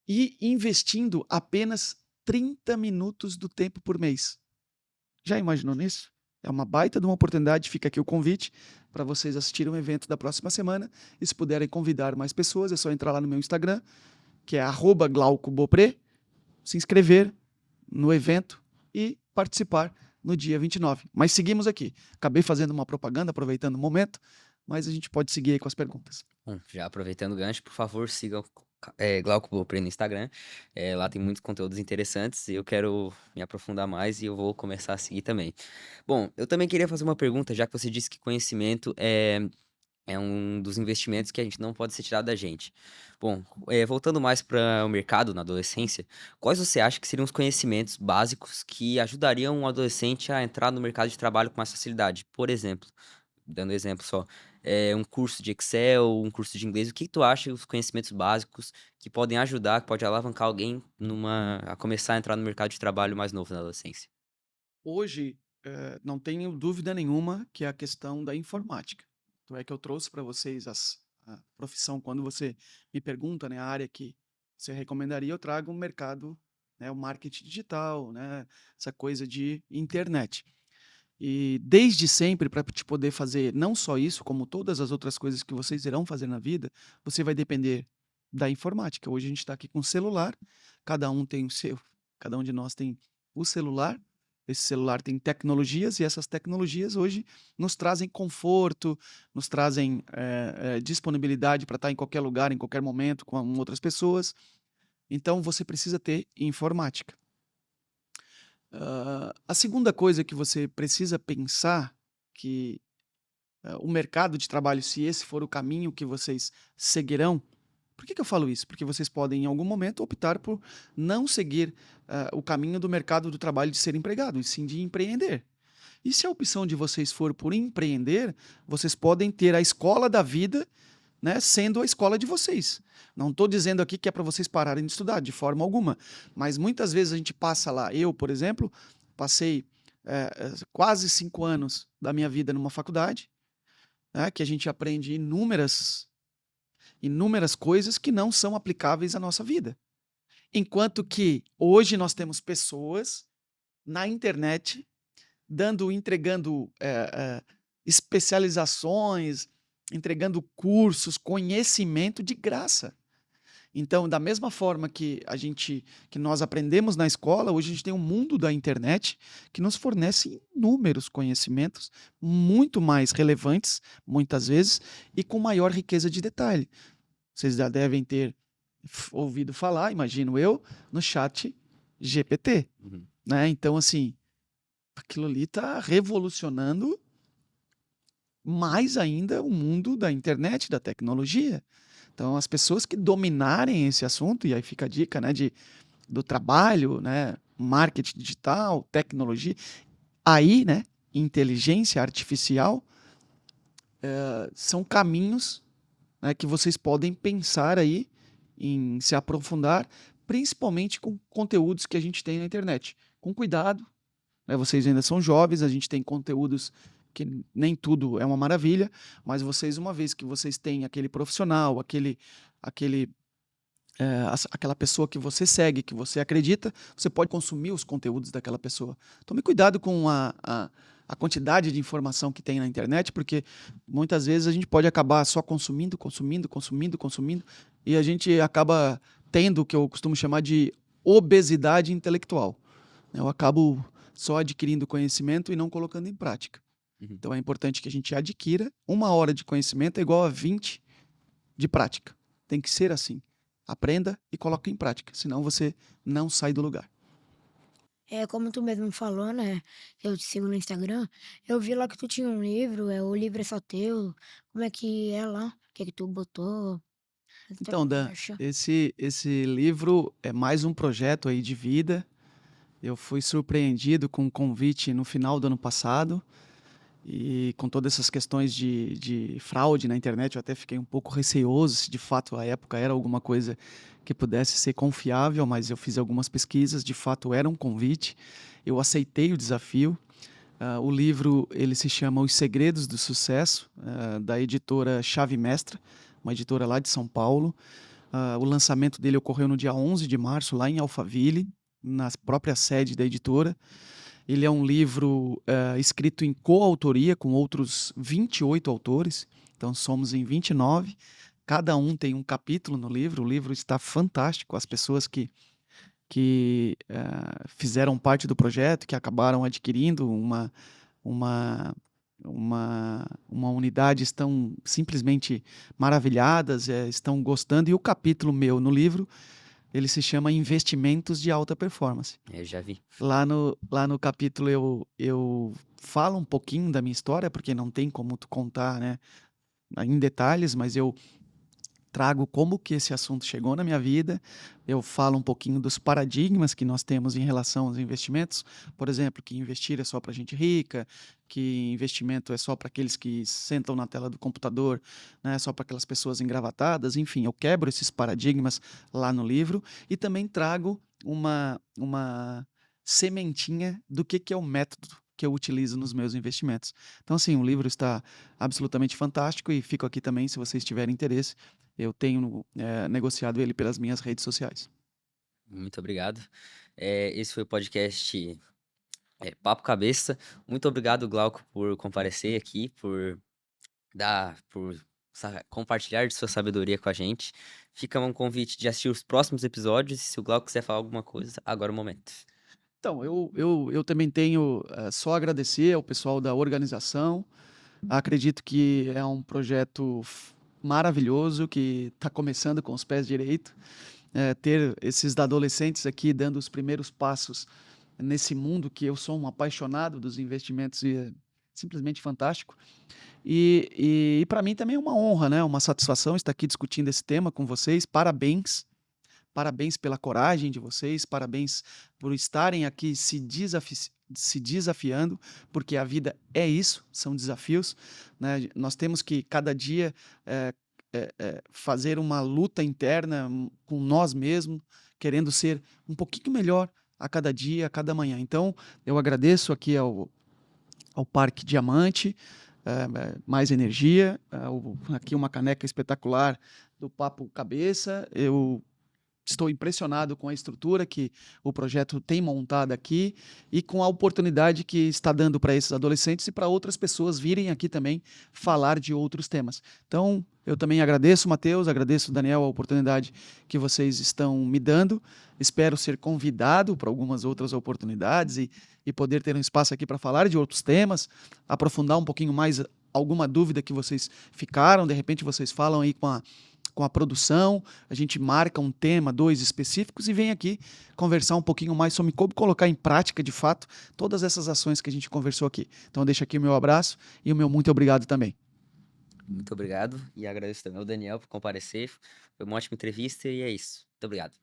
e investindo apenas 30 minutos do tempo por mês. Já imaginou nisso? É uma baita de uma oportunidade, fica aqui o convite para vocês assistirem o evento da próxima semana, e se puderem convidar mais pessoas, é só entrar lá no meu Instagram, que é @glaucobopré, se inscrever no evento e participar no dia 29. Mas seguimos aqui. Acabei fazendo uma propaganda, aproveitando o momento, mas a gente pode seguir aí com as perguntas. Bom, já aproveitando o gancho, por favor, sigam Glauco Bopré no Instagram. Lá tem muitos conteúdos interessantes e eu quero me aprofundar mais e eu vou começar a seguir também. Bom, eu também queria fazer uma pergunta, já que você disse que conhecimento é um dos investimentos que a gente não pode ser tirado da gente. Bom, voltando mais para o mercado na adolescência, quais você acha que seriam os conhecimentos básicos que ajudariam um adolescente a entrar no mercado de trabalho com mais facilidade? Por exemplo, dando exemplo só, um curso de Excel, um curso de inglês, o que tu acha os conhecimentos básicos que podem ajudar, que pode alavancar alguém a começar a entrar no mercado de trabalho mais novo na adolescência? Hoje, não tenho dúvida nenhuma que é a questão da informática. Então é que eu trouxe para vocês a profissão, quando você me pergunta, né, a área que você recomendaria, eu trago o mercado né, o marketing digital, né, essa coisa de internet. E desde sempre, para te poder fazer não só isso, como todas as outras coisas que vocês irão fazer na vida, você vai depender da informática. Hoje a gente está aqui com o celular, cada um tem o seu, cada um de nós tem o celular. Esse celular tem tecnologias e essas tecnologias hoje nos trazem conforto, nos trazem disponibilidade para estar em qualquer lugar, em qualquer momento, com outras pessoas. Então você precisa ter informática. A segunda coisa que você precisa pensar que o mercado de trabalho, se esse for o caminho que vocês seguirão, por que eu falo isso? Porque vocês podem, em algum momento, optar por não seguir o caminho do mercado do trabalho de ser empregado, e sim de empreender. E se a opção de vocês for por empreender, vocês podem ter a escola da vida, né, sendo a escola de vocês. Não estou dizendo aqui que é para vocês pararem de estudar, de forma alguma. Mas muitas vezes a gente passa lá. Eu, por exemplo, passei quase 5 anos da minha vida numa faculdade, né, que a gente aprende inúmeras coisas que não são aplicáveis à nossa vida. Enquanto que hoje nós temos pessoas na internet entregando especializações, entregando cursos, conhecimento de graça. Então, da mesma forma que nós aprendemos na escola, hoje a gente tem um mundo da internet que nos fornece inúmeros conhecimentos muito mais relevantes, muitas vezes, e com maior riqueza de detalhe. Vocês já devem ter ouvido falar, imagino eu, no chat GPT, Uhum. né? Então, assim, aquilo ali está revolucionando mais ainda o mundo da internet, da tecnologia. Então, as pessoas que dominarem esse assunto, e aí fica a dica, né, do trabalho, né, marketing digital, tecnologia, aí, né, inteligência artificial, são caminhos, né, que vocês podem pensar aí em se aprofundar, principalmente com conteúdos que a gente tem na internet. Com cuidado, né, vocês ainda são jovens, a gente tem conteúdos que nem tudo é uma maravilha, mas vocês, uma vez que vocês têm aquele profissional, aquela pessoa que você segue, que você acredita, você pode consumir os conteúdos daquela pessoa. Tome cuidado com a quantidade de informação que tem na internet, porque muitas vezes a gente pode acabar só consumindo, e a gente acaba tendo o que eu costumo chamar de obesidade intelectual. Eu acabo só adquirindo conhecimento e não colocando em prática. Uhum. Então é importante que a gente adquira 1 hora de conhecimento é igual a 20 de prática. Tem que ser assim. Aprenda e coloque em prática, senão você não sai do lugar. Como tu mesmo falou, né, eu te sigo no Instagram, eu vi lá que tu tinha um livro, o livro é só teu, como é que é lá? O que é que tu botou? Até Então, como Dan, achou? esse livro é mais um projeto aí de vida. Eu fui surpreendido com um convite no final do ano passado. E com todas essas questões de fraude na internet, eu até fiquei um pouco receoso se de fato a época era alguma coisa que pudesse ser confiável, mas eu fiz algumas pesquisas, de fato era um convite, eu aceitei o desafio. O livro ele se chama Os Segredos do Sucesso, da editora Chave Mestra, uma editora lá de São Paulo. O lançamento dele ocorreu no dia 11 de março, lá em Alphaville, na própria sede da editora. Ele é um livro escrito em coautoria com outros 28 autores, então somos em 29. Cada um tem um capítulo no livro, o livro está fantástico. As pessoas que fizeram parte do projeto, que acabaram adquirindo uma, uma unidade, estão simplesmente maravilhadas, estão gostando. E o capítulo meu no livro, ele se chama Investimentos de Alta Performance. Eu já vi. Lá no capítulo eu falo um pouquinho da minha história, porque não tem como tu contar, né, em detalhes, mas eu trago como que esse assunto chegou na minha vida. Eu falo um pouquinho dos paradigmas que nós temos em relação aos investimentos. Por exemplo, que investir é só para gente rica, que investimento é só para aqueles que sentam na tela do computador, né, só para aquelas pessoas engravatadas. Enfim, eu quebro esses paradigmas lá no livro e também trago uma sementinha do que é o método que eu utilizo nos meus investimentos. Então, assim, o livro está absolutamente fantástico e fico aqui também, se vocês tiverem interesse. Eu tenho negociado ele pelas minhas redes sociais. Muito obrigado. Esse foi o podcast Papo Cabeça. Muito obrigado, Glauco, por comparecer aqui, por compartilhar de sua sabedoria com a gente. Fica um convite de assistir os próximos episódios. E se o Glauco quiser falar alguma coisa, agora é o momento. Então, eu também tenho só a agradecer ao pessoal da organização. Acredito que é um projeto maravilhoso que está começando com os pés direito. Ter esses adolescentes aqui dando os primeiros passos nesse mundo que eu sou um apaixonado dos investimentos e é simplesmente fantástico. E para mim também é uma honra, né? Uma satisfação estar aqui discutindo esse tema com vocês. Parabéns. Parabéns pela coragem de vocês, parabéns por estarem aqui se desafiando, porque a vida é isso, são desafios, né? Nós temos que cada dia fazer uma luta interna com nós mesmos, querendo ser um pouquinho melhor a cada dia, a cada manhã. Então, eu agradeço aqui ao Parque Diamante, mais energia, aqui uma caneca espetacular do Papo Cabeça. Eu estou impressionado com a estrutura que o projeto tem montado aqui e com a oportunidade que está dando para esses adolescentes e para outras pessoas virem aqui também falar de outros temas. Então, eu também agradeço, Matheus, agradeço, Daniel, a oportunidade que vocês estão me dando. Espero ser convidado para algumas outras oportunidades e poder ter um espaço aqui para falar de outros temas, aprofundar um pouquinho mais alguma dúvida que vocês ficaram, de repente vocês falam aí com a produção, a gente marca um tema, 2 específicos e vem aqui conversar um pouquinho mais sobre como colocar em prática, de fato, todas essas ações que a gente conversou aqui. Então, deixo aqui o meu abraço e o meu muito obrigado também. Muito obrigado. E agradeço também ao Daniel por comparecer. Foi uma ótima entrevista e é isso. Muito obrigado.